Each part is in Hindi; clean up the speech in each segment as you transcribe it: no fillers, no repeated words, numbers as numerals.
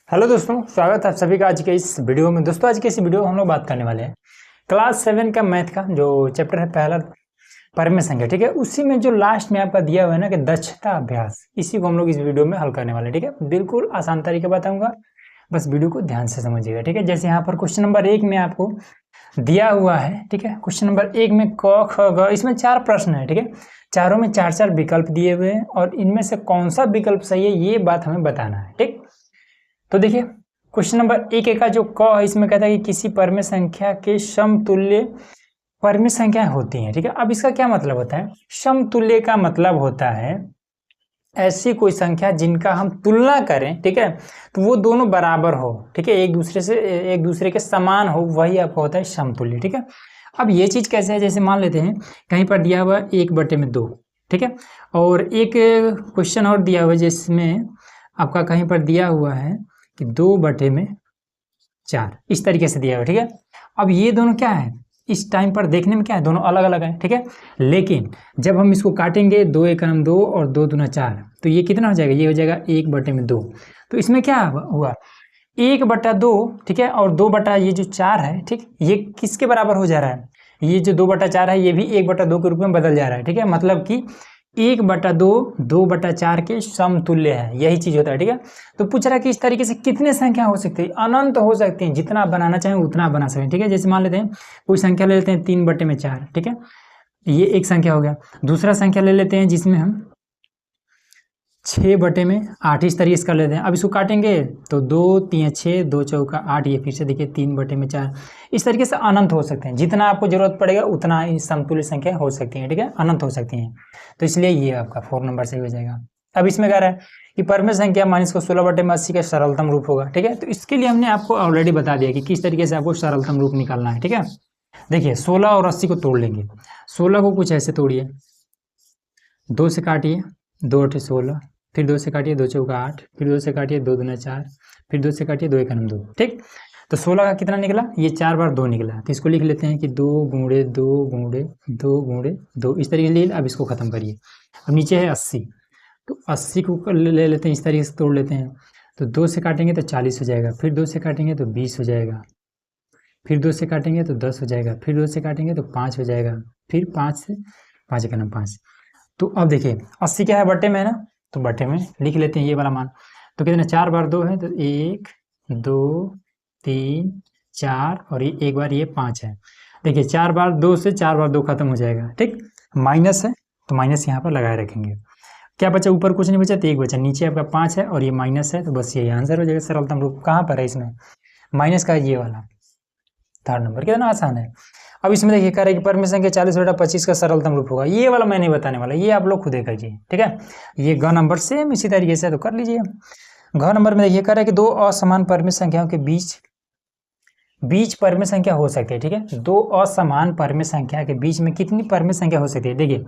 हेलो दोस्तों, स्वागत है आप सभी का आज के इस वीडियो में। दोस्तों आज के इस वीडियो में हम लोग बात करने वाले हैं क्लास 7 का मैथ का जो चैप्टर है पहला परिमेय संख्या। ठीक है, उसी में जो लास्ट में आपका दिया हुआ है ना कि दक्षता अभ्यास, इसी को हम लोग इस वीडियो में हल करने वाले हैं। ठीक है, बिल्कुल आसान तरीके बताऊंगा, बस वीडियो को ध्यान से समझिएगा। ठीक है, जैसे यहाँ पर क्वेश्चन नंबर 1 में आपको दिया हुआ है। ठीक है, क्वेश्चन नंबर 1 में क ख ग, इसमें 4 प्रश्न है। ठीक है, चारों में 4-4 विकल्प दिए हुए हैं और इनमें से कौन सा विकल्प सही है ये बात हमें बताना है। ठीक, तो देखिए क्वेश्चन नंबर 1 का जो क है इसमें कहता है कि किसी परिमेय संख्या के समतुल्य परिमेय संख्याएं होती हैं। ठीक है, अब इसका क्या मतलब होता है? समतुल्य का मतलब होता है ऐसी कोई संख्या जिनका हम तुलना करें, ठीक है, तो वो दोनों बराबर हो। ठीक है, एक दूसरे के समान हो, वही आपको होता है समतुल्य। ठीक है, अब ये चीज कैसे है? जैसे मान लेते हैं कहीं पर दिया हुआ 1/2, ठीक है, और एक क्वेश्चन और दिया हुआ है जिसमें आपका कहीं पर दिया हुआ है कि 2/4, इस तरीके से दिया हुआ है। ठीक है, अब ये दोनों क्या है, इस टाइम पर देखने में क्या है, दोनों अलग अलग है। ठीक है, लेकिन जब हम इसको काटेंगे 2 एकम 2 और 2 दूना 4, तो ये कितना हो जाएगा? ये हो जाएगा 1/2। तो इसमें क्या हुआ, 1/2, ठीक है, और 2 ये जो 4 है, ठीक, ये किसके बराबर हो जा रहा है? ये जो 2/4 है ये भी 1/2 के रूप में बदल जा रहा है। ठीक है, मतलब कि 1/2 2/4 के समतुल्य है, यही चीज होता है। ठीक है, तो पूछ रहा है कि इस तरीके से कितने संख्या हो सकती है? अनंत हो सकती हैं, जितना बनाना चाहें उतना बना सकें। ठीक है, जैसे मान लेते हैं कोई संख्या ले लेते हैं 3/4, ठीक है, ये एक संख्या हो गया। दूसरा संख्या ले लेते हैं जिसमें हम 6/8 इस तरीके से कर लेते हैं। अब इसको काटेंगे तो 2 3 6 2 चौका 8, ये फिर से देखिए 3/4। इस तरीके से अनंत हो सकते हैं, जितना आपको जरूरत पड़ेगा उतना ही समतुल्य संख्या हो सकती है। ठीक है, अनंत हो सकती हैं, तो इसलिए ये आपका 4 नंबर सही हो जाएगा। अब इसमें कह रहा है कि परिमेय संख्या माइनस को 16/80 का सरलतम रूप होगा। ठीक है, तो इसके लिए हमने आपको ऑलरेडी बता दिया कि किस तरीके से आपको सरलतम रूप निकालना है। ठीक है, देखिए 16 और 80 को तोड़ लेंगे। 16 को कुछ ऐसे तोड़िए, 2 से काटिए, 2 8 16, फिर 2 से काटिए, 2 चौका 8, फिर 2 से काटिए, 2 दूना 4, फिर 2 से काटिए, 2 एकम 2। ठीक, तो 16 का कितना निकला? ये 4 बार 2 निकला, तो इसको लिख लेते हैं कि 2 गुणे 2 गुणे 2 गुणे 2, इस तरीके से ले। अब इसको खत्म करिए। अब नीचे है 80, तो 80 को ले लेते हैं, इस तरीके से तोड़ लेते हैं। तो 2 से काटेंगे तो 40 हो जाएगा, फिर 2 से काटेंगे तो 20 हो जाएगा, फिर 2 से काटेंगे तो 10 हो जाएगा, फिर 2 से काटेंगे तो 5 हो जाएगा, फिर 5 से 5 एकम 5। तो अब देखिए 80 क्या है, बट्टे में है ना, तो बट्टे में लिख लेते हैं ये वाला मान। तो कितने, 4 बार 2 है, तो 1 2 3 4, और ये एक बार ये 5 है। देखिए 4 बार 2 से 4 बार 2 खत्म हो जाएगा। ठीक, माइनस है तो माइनस यहाँ पर लगाए रखेंगे। क्या बचा? ऊपर कुछ नहीं बचा, तो 1 बचा। नीचे आपका 5 है और ये माइनस है, तो बस यही आंसर हो जाएगा। सरलतम रूप कहाँ पर है इसमें? माइनस का ये वाला 3rd नंबर। कितना आसान है। अब इसमें देखिए कह रहे हैं कि परिमेय संख्या 40/25 का सरलतम रूप होगा। ये वाला मैं नहीं बताने वाला, ये आप लोग खुद ही कीजिए। ठीक है, ये ग नंबर सेम इसी तरीके से तो कर लीजिए। घ नंबर में देखिए कह रहा है कि दो असमान परिमेय संख्याओं के बीच परिमेय संख्या हो सकती है। ठीक है, दो असमान परिमेय संख्या के बीच में कितनी परिमेय संख्या हो सकती है? देखिए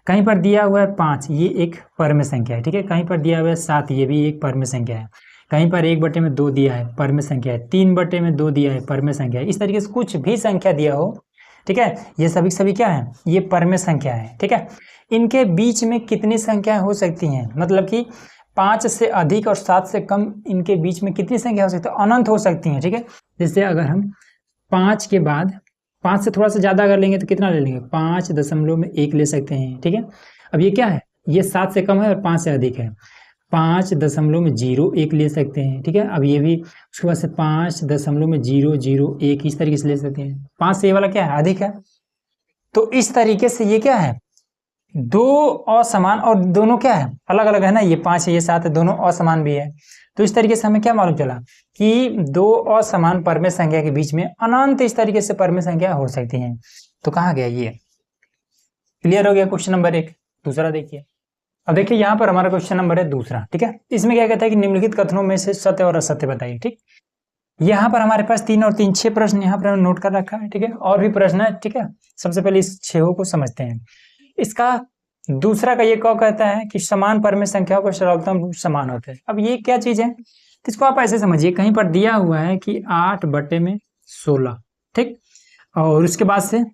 कहीं पर दिया हुआ है 5, ये एक परिमेय संख्या है। ठीक है, कहीं पर दिया हुआ है 7, ये भी एक परिमेय संख्या है। कहीं पर 1/2 दिया है, परिमेय संख्या है। 3/2 दिया है, परिमेय संख्या है। इस तरीके से कुछ भी संख्या दिया हो, ठीक है, ये सभी सभी क्या है? ये परिमेय संख्या है। ठीक है, इनके बीच में कितनी संख्याएं हो सकती हैं? मतलब कि 5 से अधिक और 7 से कम, इनके बीच में कितनी संख्या हो सकती है? अनंत हो सकती हैं। ठीक है, जैसे अगर हम 5 के बाद 5 से थोड़ा सा ज़्यादा अगर लेंगे तो कितना ले लेंगे? 5.1 ले सकते हैं। ठीक है, अब ये क्या है? ये 7 से कम है और 5 से अधिक है, 5.01 ले सकते हैं। ठीक है, अब ये भी उसके बाद से 5.001 इस तरीके से ले सकते हैं। 5 से ये वाला क्या है? अधिक है। तो इस तरीके से ये क्या है? दो असमान, और दोनों क्या है? अलग अलग है ना, ये 5 है ये 7 है, दोनों असमान भी है। तो इस तरीके से हमें क्या मालूम चला कि दो असमान परिमेय संख्या के बीच में अनंत इस तरीके से परिमेय संख्या हो सकती हैं। तो कहाँ गया ये? क्लियर हो गया क्वेश्चन नंबर 1। दूसरा देखिए, अब देखिए यहाँ पर हमारा क्वेश्चन नंबर है दूसरा। ठीक है, इसमें क्या कहता है कि निम्नलिखित कथनों में से सत्य और असत्य बताइए। ठीक, यहाँ पर हमारे पास 3 और 3 6 प्रश्न यहाँ पर नोट कर रखा है। ठीक है, और भी प्रश्न है। ठीक है, सबसे पहले इस 6 को समझते हैं। इसका दूसरा का ये कौ कहता है कि समान परिमेय संख्याओं के सरलतम रूप समान होते हैं। अब ये क्या चीज है? तो इसको आप ऐसे समझिए, कहीं पर दिया हुआ है कि 8/16। ठीक, और उसके बाद से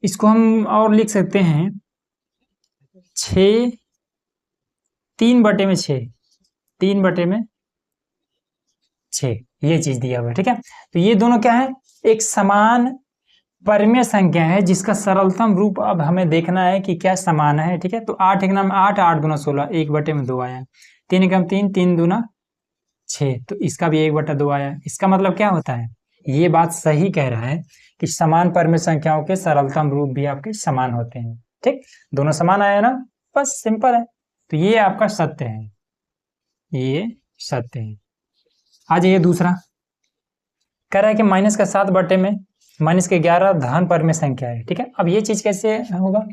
इसको हम और लिख सकते हैं 6 3/6, 3/6, 6, ये चीज दिया हुआ है, ठीक है। तो ये दोनों क्या है, एक समान परमेय संख्या है जिसका सरलतम रूप अब हमें देखना है कि क्या समान है, ठीक है। तो 8 एक नाम 8, 8 दूना 16, 1/2 आया। 3 एकम 3, 3 दूना 6, तो इसका भी 1/2 आया। इसका मतलब क्या होता है, ये बात सही कह रहा है कि समान परमेय संख्याओं के सरलतम रूप भी आपके समान होते हैं, ठीक। दोनों समान आया ना, बस सिंपल है। तो ये आपका सत्य है, ये सत्य है। आ जाइए दूसरा, कह रहा है कि माइनस का 7 में माइनस के 11 धन परमेय संख्या है, ठीक है। अब ये चीज कैसे होगा,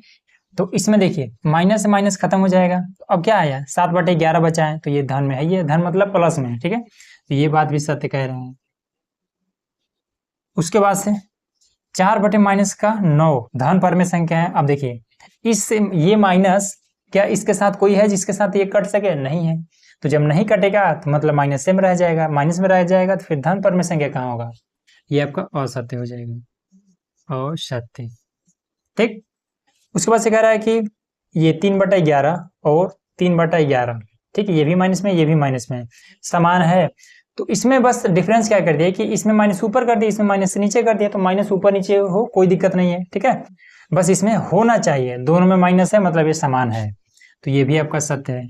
तो इसमें देखिए माइनस से माइनस खत्म हो जाएगा, तो अब क्या आया, 7/11 बचा है, तो ये धन में है, ये धन मतलब प्लस में है, ठीक है। तो ये बात भी सत्य कह रहे हैं। उसके बाद से 4/-9 धन परमेय संख्या है। अब देखिए इस ये माइनस क्या इसके साथ कोई है जिसके साथ ये कट सके, नहीं है। तो जब नहीं कटेगा तो मतलब माइनस में रह जाएगा, माइनस में रह जाएगा तो फिर धन परमेय संख्या कहाँ होगा, ये आपका असत्य हो जाएगा, असत्य, ठीक। उसके बाद से कह रहा है कि ये 3/11 और 3/11, ठीक है, ये भी माइनस में, ये भी माइनस में, समान है। तो इसमें बस डिफरेंस क्या कर दिया कि इसमें माइनस ऊपर कर दिया, इसमें माइनस से नीचे कर दिया, तो माइनस ऊपर नीचे हो कोई दिक्कत नहीं है, ठीक है। बस इसमें होना चाहिए, दोनों में माइनस है मतलब ये समान है, तो ये भी आपका सत्य है।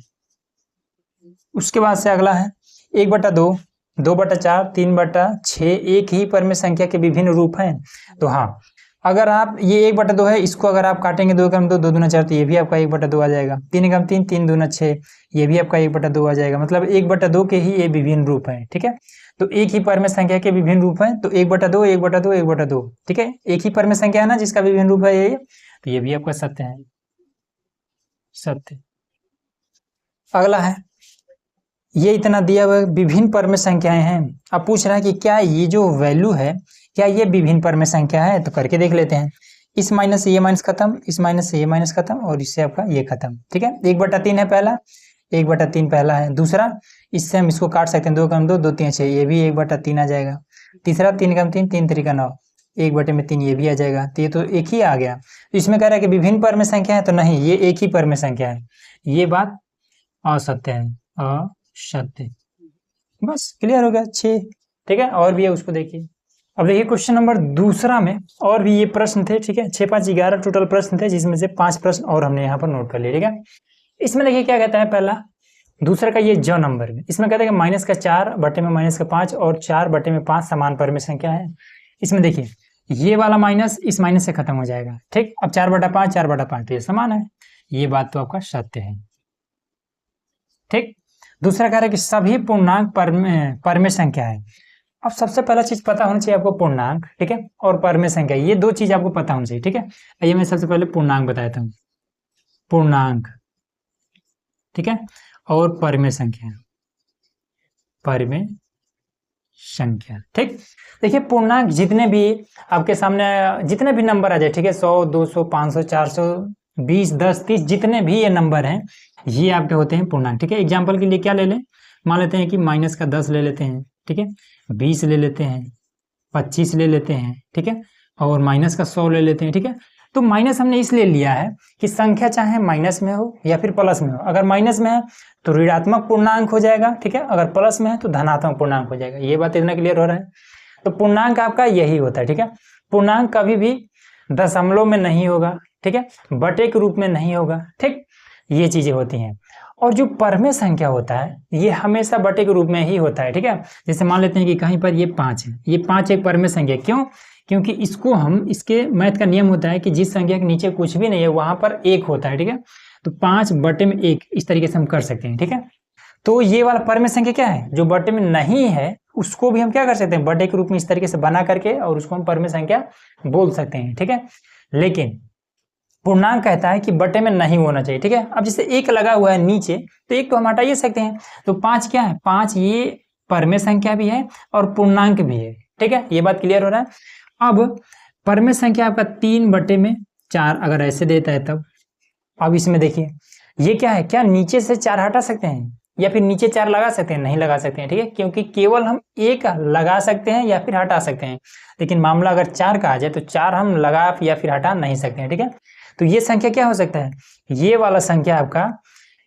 उसके बाद से अगला है 1/2, 2/4, 3/6 एक ही परमेय संख्या के विभिन्न रूप हैं। तो हाँ, अगर आप ये 1/2 है, इसको अगर आप काटेंगे 2 एकम 2, 2 दूना 4, तो ये भी आपका 1/2 आ जाएगा। 3 एकम 3, 3 दूना 6, ये भी आपका 1/2 आ जाएगा। मतलब 1/2 के ही ये विभिन्न रूप हैं, ठीक है। तो एक ही परमेय संख्या के विभिन्न रूप हैं, तो 1/2, 1/2, 1/2, ठीक है। एक ही परमेय संख्या है ना जिसका विभिन्न रूप है ये, तो ये भी आपका सत्य है, सत्य। अगला है, ये इतना दिया हुआ विभिन्न परमेय संख्याएं हैं। अब पूछ रहा है कि क्या ये जो वैल्यू है क्या ये विभिन्न परमेय संख्या है, तो करके देख लेते हैं। इस माइनस से ये माइनस खत्म, इस माइनस से ये माइनस खत्म, और इससे आपका ये खत्म, ठीक है। 1/3 है पहला, 1/3 पहला है। दूसरा, इससे हम इसको काट सकते हैं, 2 एकम 2, 2 3 6, ये भी 1/3 आ जाएगा। तीसरा 3 एकम 3, 3 3 9, 1/3 ये भी आ जाएगा। तो ये तो एक ही आ गया। तो इसमें कह रहा है कि विभिन्न परमेय संख्या है, तो नहीं, ये एक ही परमेय संख्या है, ये बात असत्य है, असत्य। बस क्लियर हो गया, 6, ठीक है। और भी है, उसको देखिए। अब देखिए क्वेश्चन नंबर दूसरा में और भी ये प्रश्न थे, ठीक है। 6 5 11 टोटल प्रश्न थे, जिसमें से 5 प्रश्न और हमने यहाँ पर नोट कर लिए, ठीक है। इसमें देखिए क्या कहता है, पहला दूसरा का ये ज नंबर में, इसमें कहता है कि माइनस का 4 में माइनस का 5 और 4 में 5 समान परमेय संख्या है। इसमें देखिए ये वाला माइनस इस माइनस से खत्म हो जाएगा, ठीक। अब 4/5, 4/5, तो ये समान है, ये बात तो आपका सत्य है, ठीक। दूसरा कह रहा है कि सभी पूर्णांक परमेय संख्या है। अब सबसे पहला चीज पता होना चाहिए आपको पूर्णांक, ठीक है, और परमेय संख्या, ये दो चीज आपको पता होनी चाहिए, ठीक है। आइए मैं सबसे पहले पूर्णांक बताता हूँ, पूर्णांक, ठीक है, और परमेय संख्या, परमेय संख्या, ठीक। देखिए पूर्णांक जितने भी आपके सामने जितने भी नंबर आ जाए, ठीक है, 100 200 500 400 20 10 30 जितने भी ये नंबर हैं, ये आपके होते हैं पूर्णांक, ठीक है। एग्जाम्पल के लिए क्या ले लें, मान लेते हैं कि माइनस का 10 ले लेते हैं, ठीक है, 20 ले लेते हैं, 25 ले लेते हैं, ठीक है, और माइनस का 100 ले लेते हैं, ठीक है। तो माइनस हमने इसलिए लिया है कि संख्या चाहे माइनस में हो या फिर प्लस में हो, अगर माइनस में है तो ऋणात्मक पूर्णांक हो जाएगा, ठीक है, अगर प्लस में है तो धनात्मक पूर्णांक हो जाएगा। ये बात इतना क्लियर हो रहा है। तो पूर्णांक आपका यही होता है, ठीक है। पूर्णांक कभी भी दशमलव में नहीं होगा, ठीक है, बटे के रूप में नहीं होगा, ठीक, ये चीजें होती हैं। और जो परमेय संख्या होता है ये हमेशा बटे के रूप में ही होता है, ठीक है। जैसे मान लेते हैं कि कहीं पर ये 5 है, ये 5 एक परमेय संख्या, क्यों, क्योंकि इसको हम, इसके मैथ का नियम होता है कि जिस संख्या के नीचे कुछ भी नहीं है वहां पर 1 होता है, ठीक है। तो 5/1 इस तरीके से हम कर सकते हैं, ठीक है। तो ये वाला परमेय संख्या क्या है, जो बटे में नहीं है उसको भी हम क्या कर सकते हैं, बटे के रूप में इस तरीके से बना करके, और उसको हम परमेय संख्या बोल सकते हैं, ठीक है। लेकिन पूर्णांक कहता है कि बटे में नहीं होना चाहिए, ठीक है। अब जैसे 1 लगा हुआ है नीचे, तो 1 तो हम हटा ही सकते हैं। तो 5 क्या है, 5 ये परमेय संख्या भी है और पूर्णांक भी है, ठीक है। ये बात क्लियर हो रहा है। अब परमेय संख्या आपका 3/4 अगर ऐसे देता है तब, अब इसमें देखिए ये क्या है, क्या नीचे से 4 हटा सकते हैं या फिर नीचे 4 लगा सकते हैं, नहीं लगा सकते हैं, ठीक है, क्योंकि केवल हम 1 लगा सकते हैं या फिर हटा सकते हैं। लेकिन मामला अगर 4 का आ जाए तो 4 हम लगा या फिर हटा नहीं सकते हैं, ठीक है। तो ये संख्या क्या हो सकता है, ये वाला संख्या आपका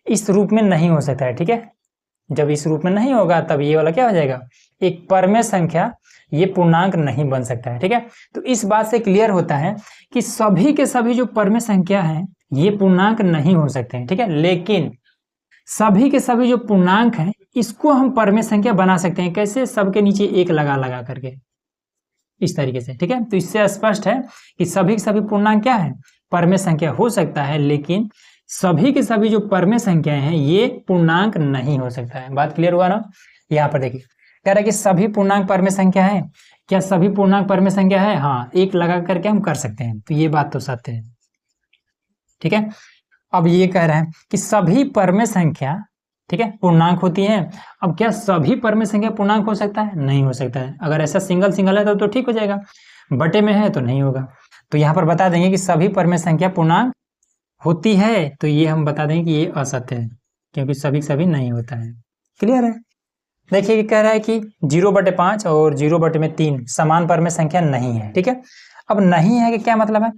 इस रूप में नहीं हो सकता है, ठीक है, जब इस रूप में नहीं होगा तब ये वाला क्या हो जाएगा, एक परमेय संख्या, ये पूर्णांक नहीं बन सकता है। ठीक है, तो इस बात से क्लियर होता है कि सभी के सभी जो परमेय संख्या हैं ये पूर्णांक नहीं हो सकते हैं। ठीक है, लेकिन सभी के सभी जो पूर्णांक हैं इसको हम परमेय संख्या बना सकते हैं। कैसे? सबके नीचे एक लगा लगा करके, इस तरीके से। ठीक है, तो इससे स्पष्ट है कि सभी के सभी पूर्णांक क्या है, परमेय संख्या हो सकता है, लेकिन सभी के सभी जो परमेय संख्याएं हैं ये पूर्णांक नहीं हो सकता है। बात क्लियर हुआ ना? यहाँ पर देखिए कह रहा है कि सभी पूर्णांक परमेय संख्या है। क्या सभी पूर्णांक परमेय संख्या है? हाँ, एक लगा करके हम कर सकते हैं, तो ये बात तो सत्य है। ठीक है, अब ये कह रहे हैं कि सभी परमेय संख्या, ठीक है, पूर्णांक होती है। अब क्या सभी परमेय संख्या पूर्णांक हो सकता है? नहीं हो सकता है। अगर ऐसा सिंगल सिंगल है तो ठीक हो जाएगा, बटे में है तो नहीं होगा। तो यहाँ पर बता देंगे कि सभी परमेय संख्या पूर्णांक होती है, तो ये हम बता देंगे कि ये असत्य है, क्योंकि सभी सभी नहीं होता है। क्लियर है? देखिए कह रहा है कि 0/5 और 0/3 समान परमेय संख्या नहीं है। ठीक है, अब नहीं है कि क्या मतलब है?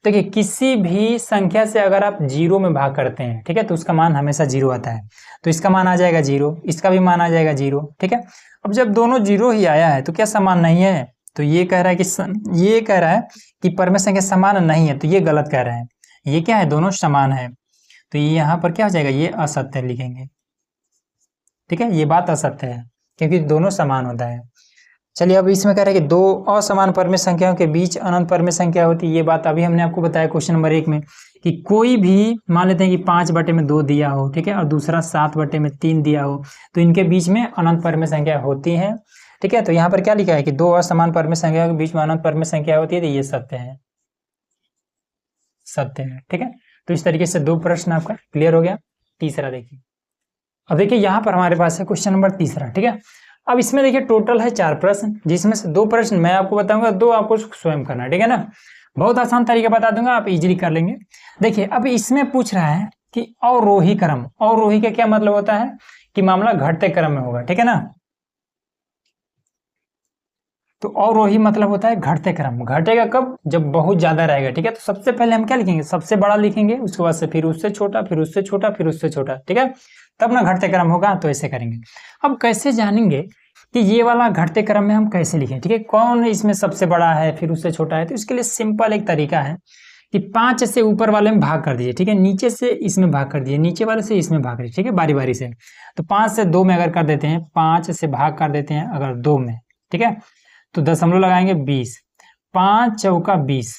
देखिए किसी भी संख्या से अगर आप 0 में भाग करते हैं, ठीक है, तो उसका मान हमेशा 0 आता है। तो इसका मान आ जाएगा 0, इसका भी मान आ जाएगा 0। ठीक है, अब जब दोनों 0 ही आया है तो क्या समान नहीं है? तो ये कह रहा है कि ये कह रहा है कि परमेय संख्या समान नहीं है, तो ये गलत कह रहा है। ये क्या है? दोनों समान है, तो ये यहाँ पर क्या हो जाएगा? ये असत्य लिखेंगे। ठीक है, ये बात असत्य है क्योंकि दोनों समान होता है। चलिए अब इसमें कह रहे हैं कि दो असमान परमेय संख्याओं के बीच अनंत परमेय संख्या होती है। ये बात अभी हमने आपको बताया क्वेश्चन नंबर 1 में कि कोई भी मान लेते हैं कि 5/2 दिया हो, ठीक है, और दूसरा 7/3 दिया हो, तो इनके बीच में अनंत परमेय संख्या होती है। ठीक है, तो यहाँ पर क्या लिखा है कि दो असमान परमेय संख्याओं के बीच में अनंत परमेय संख्या होती है, तो ये सत्य है, सत्य है। ठीक है, तो इस तरीके से 2 प्रश्न आपका क्लियर हो गया। तीसरा देखिए, अब देखिए यहाँ पर हमारे पास है क्वेश्चन नंबर 3। ठीक है, अब इसमें देखिए टोटल है 4 प्रश्न, जिसमें से 2 प्रश्न मैं आपको बताऊंगा, 2 आपको स्वयं करना है। ठीक है ना, बहुत आसान तरीका बता दूंगा, आप इजीली कर लेंगे। देखिए अब इसमें पूछ रहा है कि अवरोही क्रम, अवरोही का क्या मतलब होता है कि मामला घटते क्रम में होगा। ठीक है ना, तो अवरोही मतलब होता है घटते क्रम। घटेगा कब? जब बहुत ज्यादा रहेगा। ठीक है, तो सबसे पहले हम क्या लिखेंगे? सबसे बड़ा लिखेंगे, उसके बाद से फिर उससे छोटा, फिर उससे छोटा, फिर उससे छोटा। ठीक है, तब ना घटते क्रम होगा, तो ऐसे करेंगे। अब कैसे जानेंगे कि ये वाला घटते क्रम में हम कैसे लिखें? ठीक है, कौन इसमें सबसे बड़ा है फिर उससे छोटा है? तो इसके लिए सिंपल एक तरीका है कि 5 से ऊपर वाले में भाग कर दीजिए। ठीक है, नीचे से इसमें भाग कर दीजिए, नीचे वाले से इसमें भाग करिए। ठीक है, बारी बारी से। तो 5 से 2 में अगर कर देते हैं, 5 से भाग कर देते हैं अगर 2 में, ठीक है, तो दशमलव लगाएंगे 20, 5 चौका 20।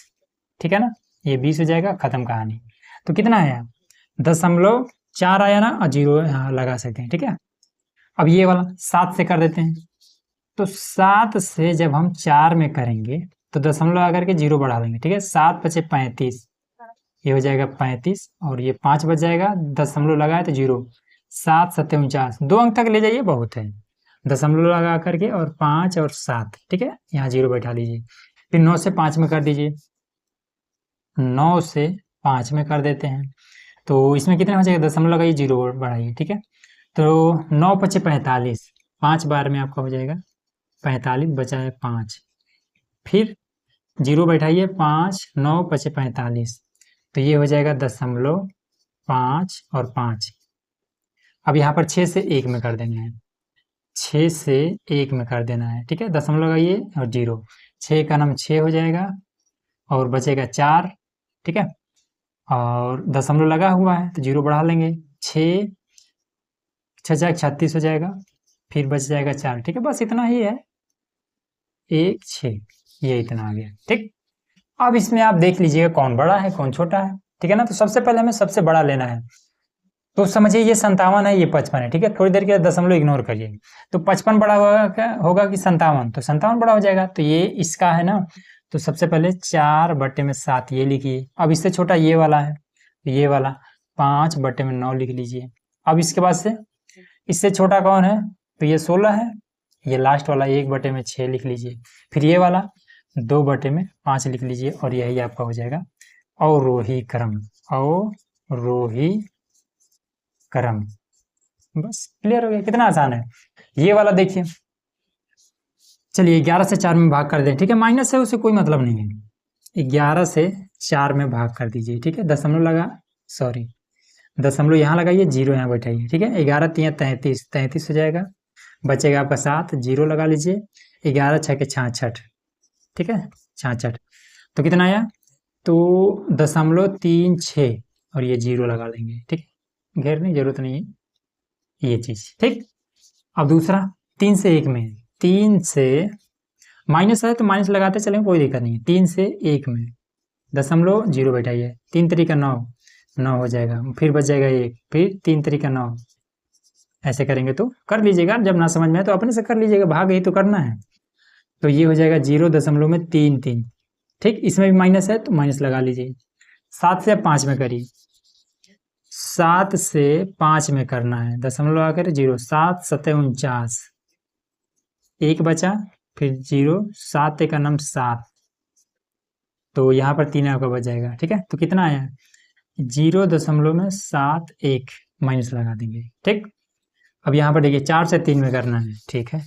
ठीक है ना, ये 20 हो जाएगा, खत्म कहानी। तो कितना आया? 0.4 आया ना, और 0 यहाँ लगा सकते हैं। ठीक है, अब ये वाला 7 से कर देते हैं, तो 7 से जब हम 4 में करेंगे तो दशमलव आकर के 0 बढ़ा देंगे। ठीक है, 7 × 5 = 35, ये हो जाएगा 35, और ये 5 बच जाएगा, दशमलव लगाए तो 0, 7 × 7 = 49, 2 अंक तक ले जाइए, बहुत है। दशमलव लगा करके और 5 और 7, ठीक है, यहाँ 0 बैठा लीजिए। फिर 9 से 5 में कर दीजिए, 9 से 5 में कर देते हैं, तो इसमें कितना हो जाएगा? दशमलव लगाइए, 0 बढ़ाइए। ठीक है, तो 9 × 5 = 45, 5 बार में आपका हो जाएगा 45, बचा है 5, फिर 0 बैठाइए, 5, 9 × 5 = 45, तो ये हो जाएगा 0.5 और 5। अब यहाँ पर 6 से 1 में कर देना है, 6 से 1 में कर देना है। ठीक है, दशमलव लगाइए और 0, 6 का नाम 6 हो जाएगा, और बचेगा 4। ठीक है, और दशमलव लगा हुआ है तो 0 बढ़ा लेंगे, 6 × 6 = 36 हो जाएगा, फिर बच जाएगा 4। ठीक है, बस इतना ही है, 1, 6, ये इतना आ गया। ठीक, अब इसमें आप देख लीजिएगा कौन बड़ा है कौन छोटा है। ठीक है ना, तो सबसे पहले हमें सबसे बड़ा लेना है। तो समझिए ये 57 है, ये 55 है। ठीक है, थोड़ी देर के दशमलव इग्नोर करिए, तो 55 बड़ा होगा कि 57? तो 57 बड़ा हो जाएगा, तो ये इसका है ना। तो सबसे पहले 4/7 ये लिखिए। अब इससे छोटा ये वाला है, तो ये वाला 5/9 लिख लीजिए। अब इसके बाद से इससे छोटा कौन है? तो ये 16 है, ये लास्ट वाला 1/6 लिख लीजिए। फिर ये वाला 2/5 लिख लीजिए, और यही आपका हो जाएगा अवरोही क्रम, अवरोही क्रम। बस क्लियर हो गया, कितना आसान है ये वाला। देखिए चलिए 11 से 4 में भाग कर दें। ठीक है, माइनस है उसे कोई मतलब नहीं है, 11 से 4 में भाग कर दीजिए। ठीक है, दशमलव लगा, सॉरी, दशमलव यहाँ लगाइए, जीरो यहाँ बैठाइए, ठीक है। 11 तियाँ 33, 33 हो जाएगा, बचेगा आपका 7, जीरो लगा लीजिए, 11 छः के 66, ठीक है, 66। तो कितना आया, तो 0.36 और ये जीरो लगा लेंगे, ठीक है, घेरने की जरूरत नहीं है ये चीज़, ठीक। अब दूसरा 3 से 1 में, 3 से माइनस है तो माइनस लगाते चलेंगे, कोई दिक्कत नहीं है। 3 से 1 में दशमलव जीरो बैठाइए, 3 तरीका 9, 9 हो जाएगा, फिर बच जाएगा 1, फिर 3 तरीका 9, ऐसे करेंगे तो कर लीजिएगा, जब ना समझ में आए तो अपने से कर लीजिएगा, भाग यही तो करना है। तो ये हो जाएगा 0.33, ठीक। इसमें भी माइनस है तो माइनस लगा लीजिए। 7 से 5 में करिए, 7 से 5 में करना है, दशमलव आकर 0, 7 7 49, 1 बचा, फिर 0, 7 का नम 7, तो यहाँ पर 3 आपका बच जाएगा, ठीक है। तो कितना आया, 0.71 माइनस लगा देंगे, ठीक। अब यहाँ पर देखिए 4 से 3 में करना है, ठीक है,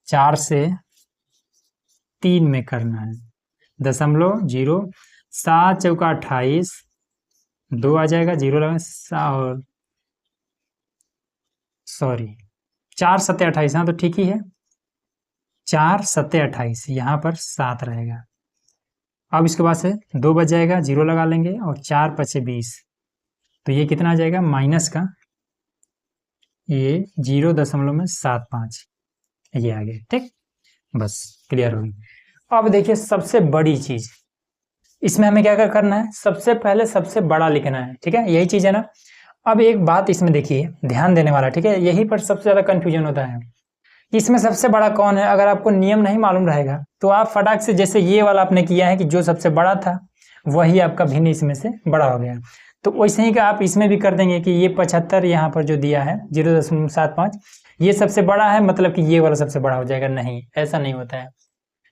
4 से 3 में करना है, दशमलव जीरो, 7 चौका 28, 2 आ जाएगा, जीरो लगा, और सॉरी 4 सत्ते 28, हाँ तो ठीक ही है, 4 सत्ते 28, यहाँ पर 7 रहेगा। अब इसके बाद से 2 बच जाएगा, जीरो लगा लेंगे, और 4 पचे 20, तो ये कितना आ जाएगा माइनस का, ये 0.75 ये आ गया, ठीक। बस क्लियर होगी। अब देखिए सबसे बड़ी चीज, इसमें हमें क्या क्या करना है, सबसे पहले सबसे बड़ा लिखना है, ठीक है, यही चीज है ना। अब एक बात इसमें देखिए ध्यान देने वाला, ठीक है, यही पर सबसे ज्यादा कंफ्यूजन होता है, इसमें सबसे बड़ा कौन है। अगर आपको नियम नहीं मालूम रहेगा तो आप फटाक से, जैसे ये वाला आपने किया है कि जो सबसे बड़ा था वही आपका भिन्न इसमें से बड़ा हो गया, तो वैसे ही का आप इसमें भी कर देंगे कि ये 75 यहाँ पर जो दिया है 0.75 ये सबसे बड़ा है, मतलब कि ये वाला सबसे बड़ा हो जाएगा, नहीं, ऐसा नहीं होता है।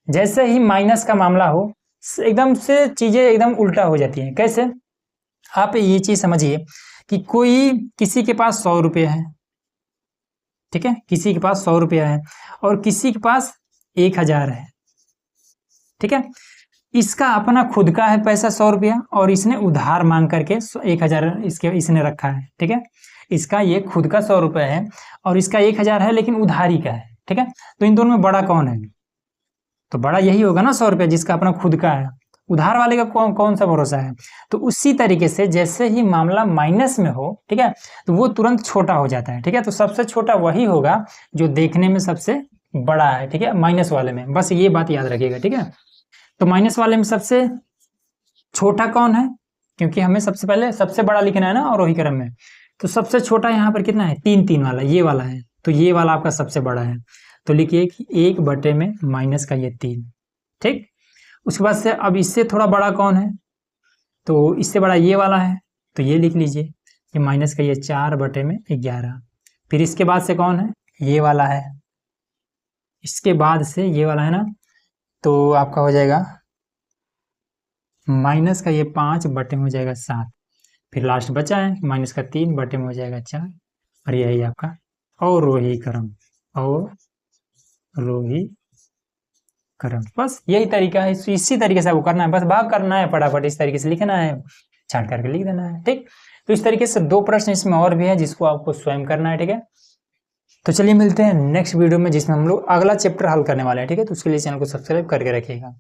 जैसे ही माइनस का मामला हो एकदम से चीजें एकदम उल्टा हो जाती हैं। कैसे, आप ये चीज समझिए कि कोई किसी के पास 100 रुपये है, ठीक है, किसी के पास 100 रुपया है और किसी के पास 1000 है, ठीक है। इसका अपना खुद का है पैसा 100 रुपया और इसने उधार मांग करके 1000 इसने रखा है, ठीक है। इसका ये खुद का 100 रुपया है और इसका 1000 है लेकिन उधारी का है, ठीक है। तो इन दोनों में बड़ा कौन है, तो बड़ा यही होगा ना 100 रुपया जिसका अपना खुद का है, उधार वाले का कौन सा भरोसा है। तो उसी तरीके से जैसे ही मामला माइनस में हो, ठीक है, तो वो तुरंत छोटा हो जाता है, ठीक है। तो सबसे छोटा वही होगा जो देखने में सबसे बड़ा है, ठीक है, माइनस वाले में, बस ये बात याद रखिएगा, ठीक है। तो माइनस वाले में सबसे छोटा कौन है, क्योंकि हमें सबसे पहले सबसे बड़ा लिखना है ना आरोही क्रम में, तो सबसे छोटा यहाँ पर कितना है, 3 3 वाला, ये वाला है, तो ये वाला आपका सबसे बड़ा है, तो लिखिए कि 1 बटे में माइनस का ये 3, ठीक। उसके बाद से अब इससे थोड़ा बड़ा कौन है, तो इससे बड़ा ये वाला है, तो ये लिख लीजिए कि माइनस का ये 4 बटे में 11। फिर इसके बाद से कौन है, ये वाला है, इसके बाद से ये वाला है ना, तो आपका हो जाएगा माइनस का ये 5 बटे में हो जाएगा 7, फिर लास्ट बचा है माइनस का 3 बटे में हो जाएगा 4, और यही आपका अवरोही क्रम, अवरोही क्रम। बस यही तरीका है, इसी तरीके से आपको करना है, बस भाग करना है, फटाफट इस तरीके से लिखना है, छांट करके लिख देना है, ठीक। तो इस तरीके से 2 प्रश्न इसमें और भी है जिसको आपको स्वयं करना है, ठीक है। तो चलिए मिलते हैं नेक्स्ट वीडियो में जिसमें हम लोग अगला चैप्टर हल करने वाले हैं, ठीक है। तो उसके लिए चैनल को सब्सक्राइब करके रखिएगा।